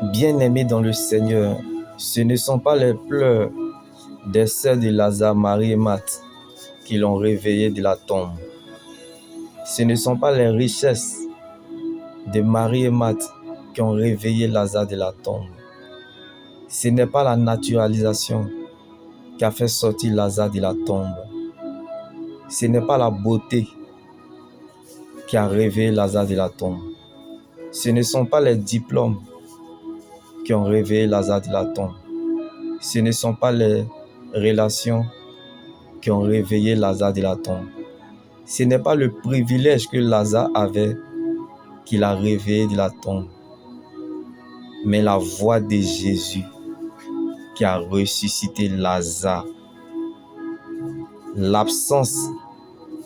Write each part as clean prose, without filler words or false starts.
Bien-aimés dans le Seigneur, ce ne sont pas les pleurs des sœurs de Lazare, Marie et Marthe qui l'ont réveillé de la tombe. Ce ne sont pas les richesses de Marie et Marthe qui ont réveillé Lazare de la tombe. Ce n'est pas la naturalisation qui a fait sortir Lazare de la tombe. Ce n'est pas la beauté qui a réveillé Lazare de la tombe. Ce ne sont pas les diplômes qui ont réveillé Lazare de la tombe. Ce ne sont pas les relations qui ont réveillé Lazare de la tombe. Ce n'est pas le privilège que Lazare avait qui l'a réveillé de la tombe, mais la voix de Jésus qui a ressuscité Lazare. L'absence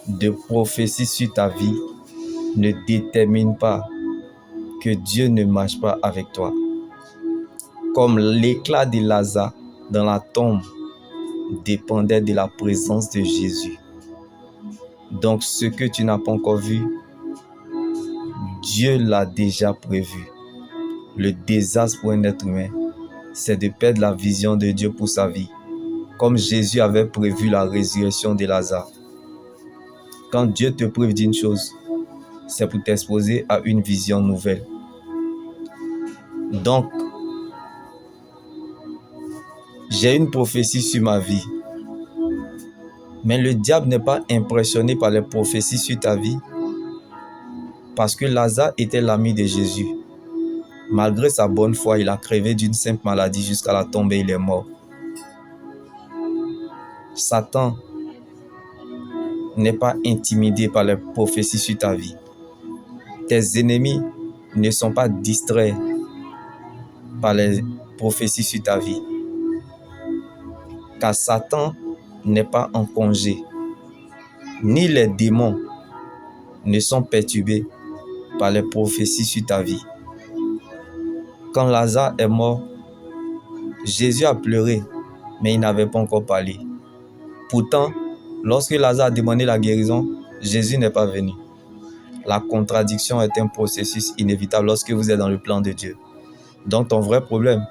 de prophétie sur ta vie ne détermine pas que Dieu ne marche pas avec toi. Comme l'éclat de Lazare dans la tombe dépendait de la présence de Jésus. Donc ce que tu n'as pas encore vu, Dieu l'a déjà prévu. Le désastre pour un être humain, c'est de perdre la vision de Dieu pour sa vie. Comme Jésus avait prévu la résurrection de Lazare. Quand Dieu te prive d'une chose, c'est pour t'exposer à une vision nouvelle. Donc, j'ai une prophétie sur ma vie. Mais le diable n'est pas impressionné par les prophéties sur ta vie parce que Lazare était l'ami de Jésus. Malgré sa bonne foi, il a crevé d'une simple maladie jusqu'à la tombe et il est mort. Satan n'est pas intimidé par les prophéties sur ta vie. Tes ennemis ne sont pas distraits par les prophéties sur ta vie. Car Satan n'est pas en congé. Ni les démons ne sont perturbés par les prophéties sur ta vie. Quand Lazare est mort, Jésus a pleuré, mais il n'avait pas encore parlé. Pourtant, lorsque Lazare a demandé la guérison, Jésus n'est pas venu. La contradiction est un processus inévitable lorsque vous êtes dans le plan de Dieu. Donc ton vrai problème,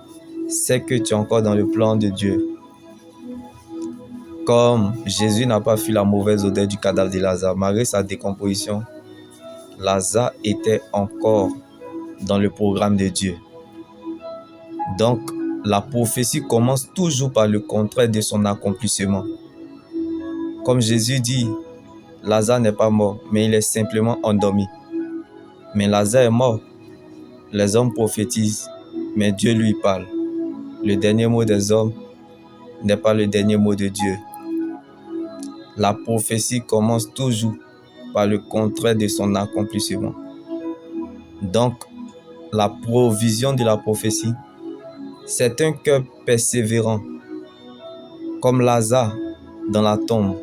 c'est que tu es encore dans le plan de Dieu. Comme Jésus n'a pas fui la mauvaise odeur du cadavre de Lazare, malgré sa décomposition, Lazare était encore dans le programme de Dieu. Donc, la prophétie commence toujours par le contraire de son accomplissement. Comme Jésus dit, Lazare n'est pas mort, mais il est simplement endormi. Mais Lazare est mort. Les hommes prophétisent, mais Dieu lui parle. Le dernier mot des hommes n'est pas le dernier mot de Dieu. La prophétie commence toujours par le contraire de son accomplissement. Donc, la provision de la prophétie, c'est un cœur persévérant, comme Lazare dans la tombe.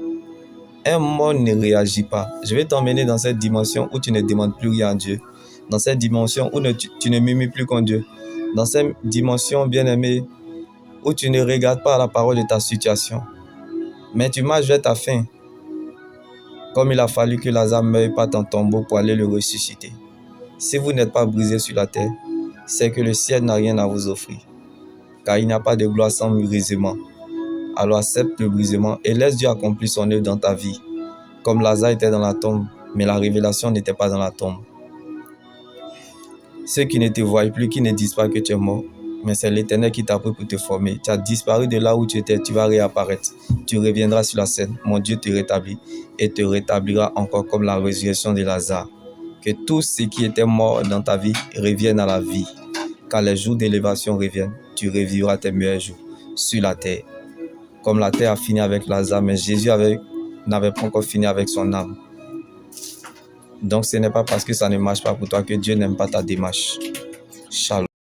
Un mort ne réagit pas. Je vais t'emmener dans cette dimension où tu ne demandes plus rien à Dieu. Dans cette dimension où tu ne murmures plus contre Dieu. Dans cette dimension, bien-aimé, où tu ne regardes pas la parole de ta situation. Mais tu marches vers ta fin. Comme il a fallu que Lazare meure par ton tombeau pour aller le ressusciter. Si vous n'êtes pas brisé sur la terre, c'est que le ciel n'a rien à vous offrir. Car il n'y a pas de gloire sans brisement. Alors accepte le brisement et laisse Dieu accomplir son œuvre dans ta vie. Comme Lazare était dans la tombe, mais la révélation n'était pas dans la tombe. Ceux qui ne te voient plus, qui ne disent pas que tu es mort, mais c'est l'Éternel qui t'a pris pour te former. Tu as disparu de là où tu étais, tu vas réapparaître. Tu reviendras sur la scène. Mon Dieu te rétablit et te rétablira encore comme la résurrection de Lazare. Que tout ce qui était mort dans ta vie revienne à la vie. Quand les jours d'élévation reviennent, tu revivras tes meilleurs jours sur la terre. Comme la terre a fini avec Lazare, mais Jésus n'avait pas encore fini avec son âme. Donc ce n'est pas parce que ça ne marche pas pour toi que Dieu n'aime pas ta démarche. Shalom.